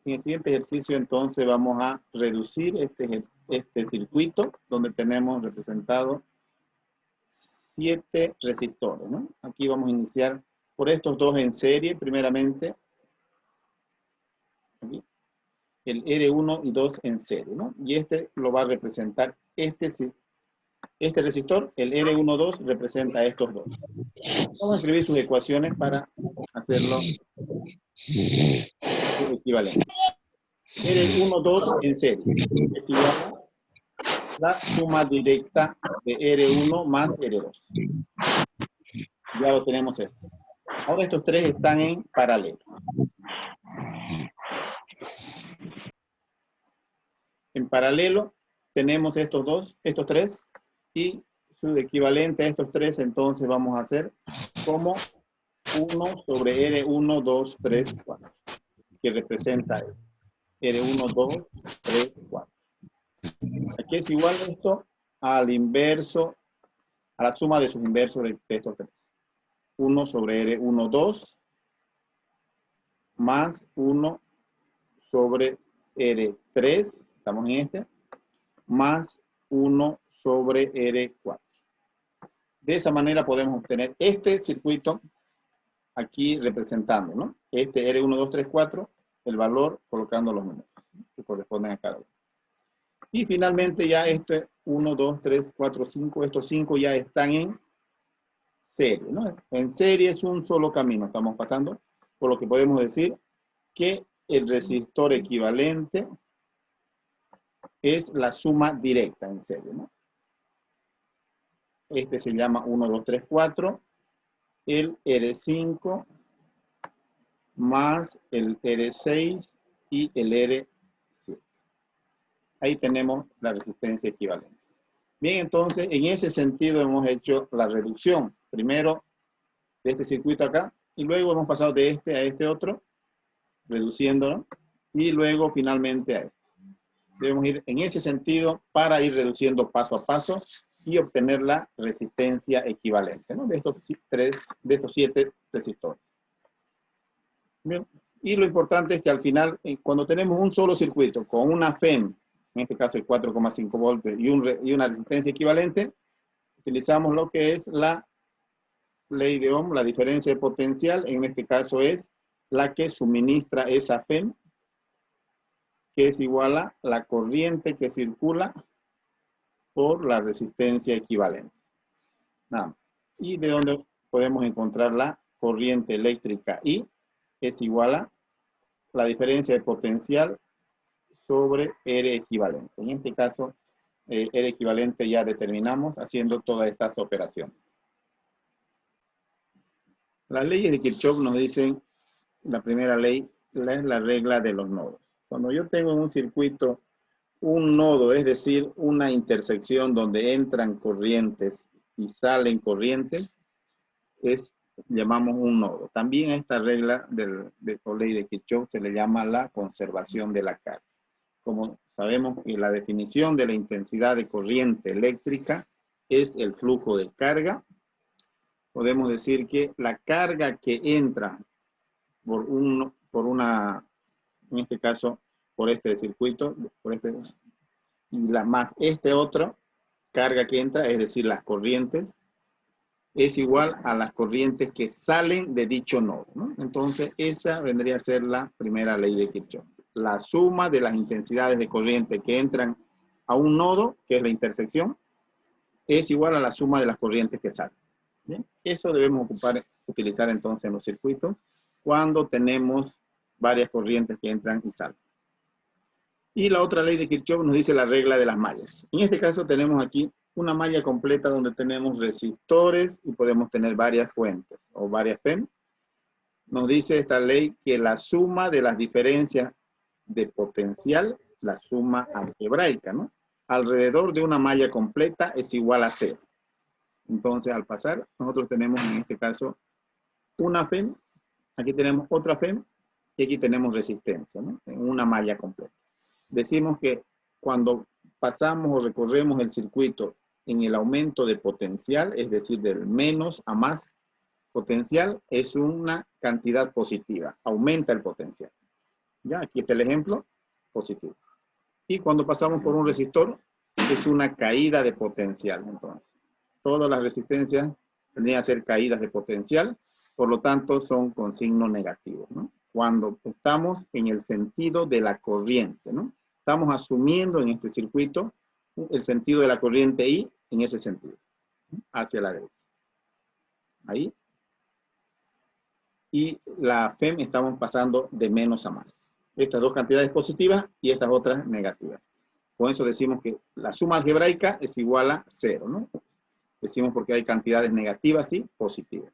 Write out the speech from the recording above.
En el siguiente ejercicio, entonces, vamos a reducir este circuito donde tenemos representado 7 resistores, ¿no? Aquí vamos a iniciar por estos dos en serie, primeramente. Aquí, el R1 y 2 en serie, ¿no? Y este lo va a representar, este resistor, el R1,2, representa a estos dos. Vamos a escribir sus ecuaciones para hacerlo equivalente. R1,2 en serie es igual a la suma directa de R1 más R2. Ya lo tenemos esto. Ahora estos tres están en paralelo. En paralelo tenemos estos tres, y su equivalente a estos tres, entonces vamos a hacer como 1 sobre R1, 2, 3, 4, que representa R1, 2, 3, 4. Aquí es igual esto al inverso, a la suma de sus inversos de estos tres. 1 sobre R1, 2, más 1 sobre R3, estamos en este, más 1 sobre R4. De esa manera podemos obtener este circuito aquí representando, ¿no? Este R1, 2, 3, 4, el valor colocando los números que corresponden a cada uno. Y finalmente ya este 1, 2, 3, 4, 5, estos 5 ya están en serie, ¿no? En serie es un solo camino, estamos pasando, por lo que podemos decir que el resistor equivalente es la suma directa en serie, ¿no? Este se llama 1, 2, 3, 4, el R5 más el R6 y el R7. Ahí tenemos la resistencia equivalente. Bien, entonces, en ese sentido hemos hecho la reducción. Primero de este circuito acá, y luego hemos pasado de este a este otro, reduciéndolo, y luego finalmente a este. Debemos ir en ese sentido para ir reduciendo paso a paso y obtener la resistencia equivalente, ¿no? De estos 7 resistores. Bien. Y lo importante es que al final, cuando tenemos un solo circuito con una FEM, en este caso el 4,5 voltios, y una resistencia equivalente, utilizamos lo que es la ley de Ohm, la diferencia de potencial, en este caso es la que suministra esa FEM, que es igual a la corriente que circula por la resistencia equivalente. Nada más. Y de donde podemos encontrar la corriente eléctrica I, es igual a la diferencia de potencial sobre R equivalente. En este caso, R equivalente ya determinamos haciendo todas estas operaciones. Las leyes de Kirchhoff nos dicen, la primera ley es la regla de los nodos. Cuando yo tengo en un circuito un nodo, es decir, una intersección donde entran corrientes y salen corrientes, llamamos un nodo. También a esta regla de ley de Kirchhoff se le llama la conservación de la carga. Como sabemos que la definición de la intensidad de corriente eléctrica es el flujo de carga, podemos decir que la carga que entra en este caso, por este circuito, más este otro, carga que entra, es decir, las corrientes, es igual a las corrientes que salen de dicho nodo, ¿no? Entonces, esa vendría a ser la primera ley de Kirchhoff. La suma de las intensidades de corriente que entran a un nodo, que es la intersección, es igual a la suma de las corrientes que salen. ¿Bien? Eso debemos utilizar entonces en los circuitos cuando tenemos varias corrientes que entran y salen. Y la otra ley de Kirchhoff nos dice la regla de las mallas. En este caso tenemos aquí una malla completa donde tenemos resistores y podemos tener varias fuentes o varias FEM. Nos dice esta ley que la suma de las diferencias de potencial, la suma algebraica, ¿no? Alrededor de una malla completa es igual a 0. Entonces, al pasar, nosotros tenemos en este caso una FEM, aquí tenemos otra FEM, y aquí tenemos resistencia, ¿no? En una malla completa. Decimos que cuando pasamos o recorremos el circuito en el aumento de potencial, es decir, del menos a más potencial, es una cantidad positiva, aumenta el potencial. Ya, aquí está el ejemplo, positivo. Y cuando pasamos por un resistor, es una caída de potencial. Entonces, todas las resistencias tendrían a ser caídas de potencial, por lo tanto, son con signo negativo, ¿no? Cuando estamos en el sentido de la corriente, ¿no? Estamos asumiendo en este circuito el sentido de la corriente I en ese sentido, ¿no? Hacia la derecha. Ahí. Y la FEM estamos pasando de menos a más. Estas dos cantidades positivas y estas otras negativas. Con eso decimos que la suma algebraica es igual a 0, ¿no? Decimos porque hay cantidades negativas y positivas.